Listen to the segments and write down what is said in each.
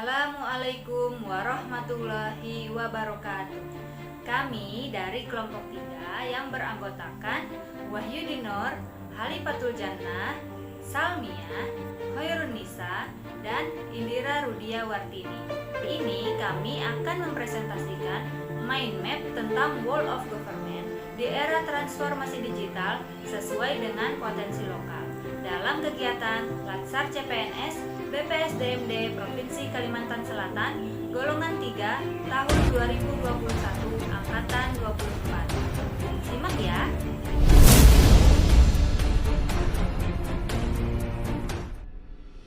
Assalamualaikum warahmatullahi wabarakatuh. Kami dari kelompok 3 yang beranggotakan Wahyudi Nur, Halifatul Jannah, Salmia, Khairun Nisa, dan Indira Rudia Wartini. Ini kami akan mempresentasikan mind map tentang World of Government di era transformasi digital sesuai dengan potensi lokal dalam kegiatan Latsar CPNS BPSDMD Provinsi Kalimantan Selatan golongan 3 tahun 2021 angkatan 24. Simak ya.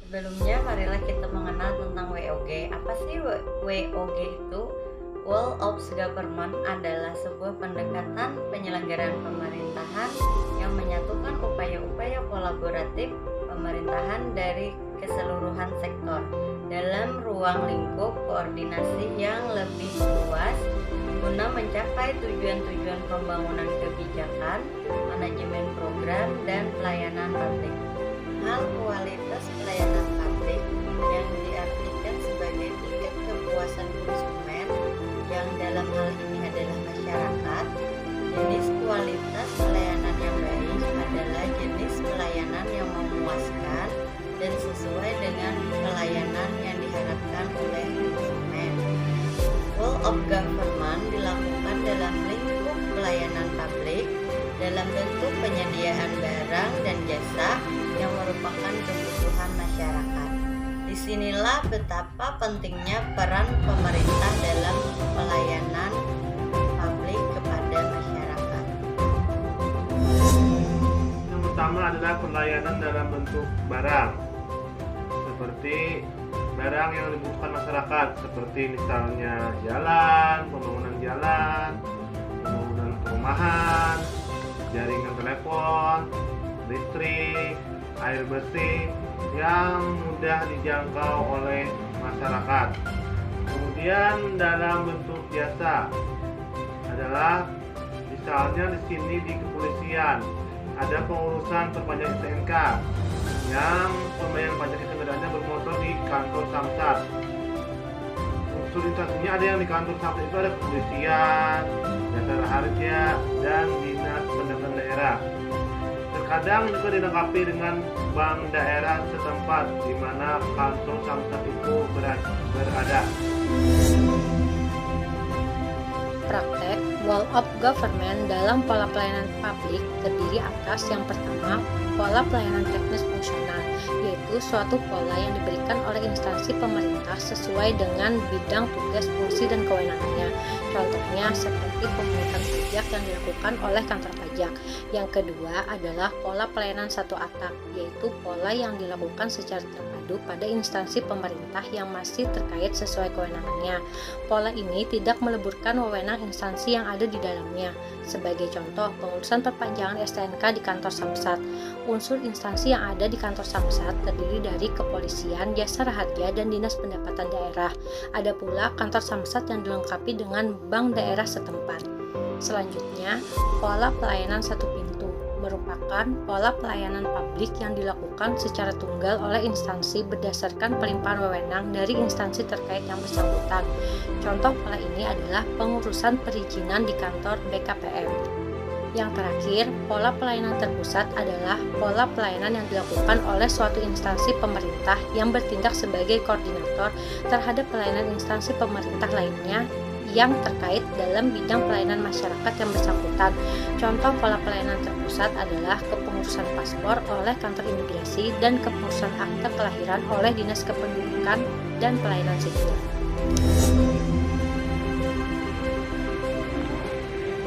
Sebelumnya marilah kita mengenal tentang WOG. Apa sih WOG itu? World of Government adalah sebuah pendekatan penyelenggaraan pemerintahan yang menyatukan upaya-upaya kolaboratif pemerintahan dari keseluruhan sektor dalam ruang lingkup koordinasi yang lebih luas guna mencapai tujuan-tujuan pembangunan kebijakan, manajemen program, dan pelayanan publik. Hal kualitas pelayanan publik yang diartikan sebagai tingkat kepuasan konsumen yang dalam hal ini adalah masyarakat. Jenis kualitas pelayanan yang baik adalah jenis pelayanan yang memuaskan dan sesuai dengan pelayanan yang diharapkan oleh konsumen. World of Government dilakukan dalam lingkup pelayanan publik dalam bentuk penyediaan barang dan jasa yang merupakan kebutuhan masyarakat. Disinilah betapa pentingnya peran pemerintah dalam pelayanan publik kepada masyarakat. Yang pertama adalah pelayanan dalam bentuk barang, seperti barang yang dibutuhkan masyarakat, seperti misalnya jalan, pembangunan perumahan, jaringan telepon, listrik, air bersih yang mudah dijangkau oleh masyarakat. Kemudian dalam bentuk jasa adalah misalnya di sini di kepolisian ada pengurusan perpanjangan STNK yang pembayaran pajak kendaraannya bermotor di kantor Samsat. Unsur instansinya ada yang di kantor Samsat itu ada kepolisian, Jasa Harja, dan Dinas Pendidikan Daerah. Terkadang juga dilengkapi dengan bank daerah setempat di mana kantor Samsat itu berada. Praktek World of Government dalam pola pelayanan publik terdiri atas yang pertama, pola pelayanan teknis fungsional, yaitu suatu pola yang diberikan oleh instansi pemerintah sesuai dengan bidang tugas, fungsi, dan kewenangannya. Contohnya seperti pemungutan pajak yang dilakukan oleh kantor pajak. Yang kedua adalah pola pelayanan satu atap, yaitu pola yang dilakukan secara terpadu pada instansi pemerintah yang masih terkait sesuai kewenangannya. Pola ini tidak meleburkan wewenang instansi yang ada di dalamnya. Sebagai contoh, pengurusan perpanjangan STNK di kantor Samsat. Unsur instansi yang ada di kantor Samsat terdiri dari kepolisian, Jasa Harja, dan Dinas Pendapatan Daerah. Ada pula kantor Samsat yang dilengkapi dengan bank daerah setempat. Selanjutnya, pola pelayanan satu pintu merupakan pola pelayanan publik yang dilakukan secara tunggal oleh instansi berdasarkan pelimpahan wewenang dari instansi terkait yang bersangkutan. Contoh pola ini adalah pengurusan perizinan di kantor BKPM. Yang terakhir, pola pelayanan terpusat adalah pola pelayanan yang dilakukan oleh suatu instansi pemerintah yang bertindak sebagai koordinator terhadap pelayanan instansi pemerintah lainnya yang terkait dalam bidang pelayanan masyarakat yang bersangkutan. Contoh pola pelayanan terpusat adalah kepengurusan paspor oleh kantor imigrasi dan kepengurusan akta kelahiran oleh Dinas Kependudukan dan Pelayanan Sipil.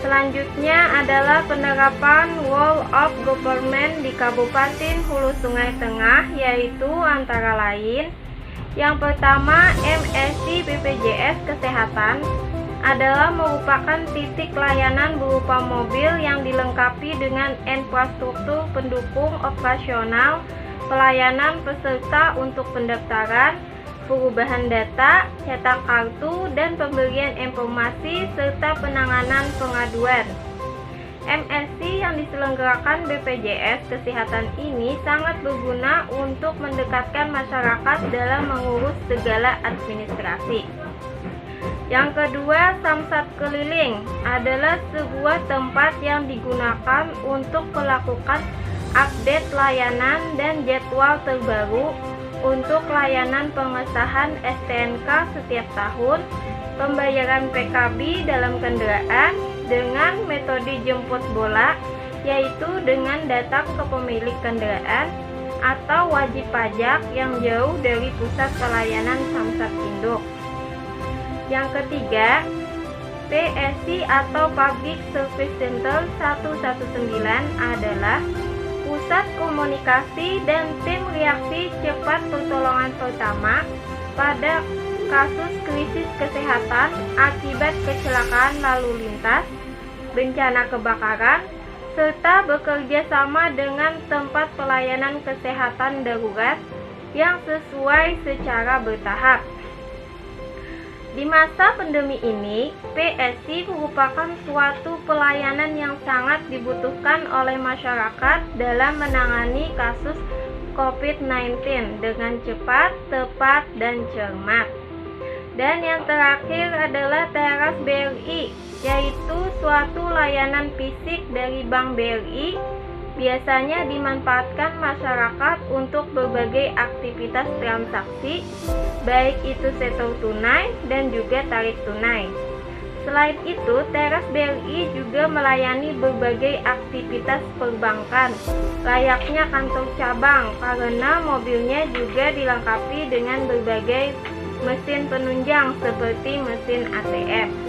Selanjutnya adalah penerapan World of Government di Kabupaten Hulu Sungai Tengah, yaitu antara lain yang pertama, MSI BPJS Kesehatan adalah merupakan titik layanan berupa mobil yang dilengkapi dengan infrastruktur pendukung operasional, pelayanan peserta untuk pendaftaran, perubahan data, cetak kartu, dan pemberian informasi serta penanganan pengaduan. MSC yang diselenggarakan BPJS Kesehatan ini sangat berguna untuk mendekatkan masyarakat dalam mengurus segala administrasi. Yang kedua, Samsat Keliling adalah sebuah tempat yang digunakan untuk melakukan update layanan dan jadwal terbaru untuk layanan pengesahan STNK setiap tahun, pembayaran PKB dalam kendaraan dengan metode jemput bola, yaitu dengan datang ke pemilik kendaraan atau wajib pajak yang jauh dari pusat pelayanan Samsat Induk. Yang ketiga, PSC atau Public Service Center 119 adalah pusat komunikasi dan tim reaksi cepat pertolongan pertama pada kasus krisis kesehatan akibat kecelakaan lalu lintas, bencana kebakaran, serta bekerja sama dengan tempat pelayanan kesehatan darurat yang sesuai secara bertahap. Di masa pandemi ini, PSC merupakan suatu pelayanan yang sangat dibutuhkan oleh masyarakat dalam menangani kasus COVID-19 dengan cepat, tepat, dan cermat. Dan yang terakhir adalah Teras BRI, yaitu suatu layanan fisik dari Bank BRI, biasanya dimanfaatkan masyarakat untuk berbagai aktivitas transaksi, baik itu setor tunai dan juga tarik tunai. Selain itu, Teras BRI juga melayani berbagai aktivitas perbankan, layaknya kantor cabang, karena mobilnya juga dilengkapi dengan berbagai mesin penunjang seperti mesin ATM.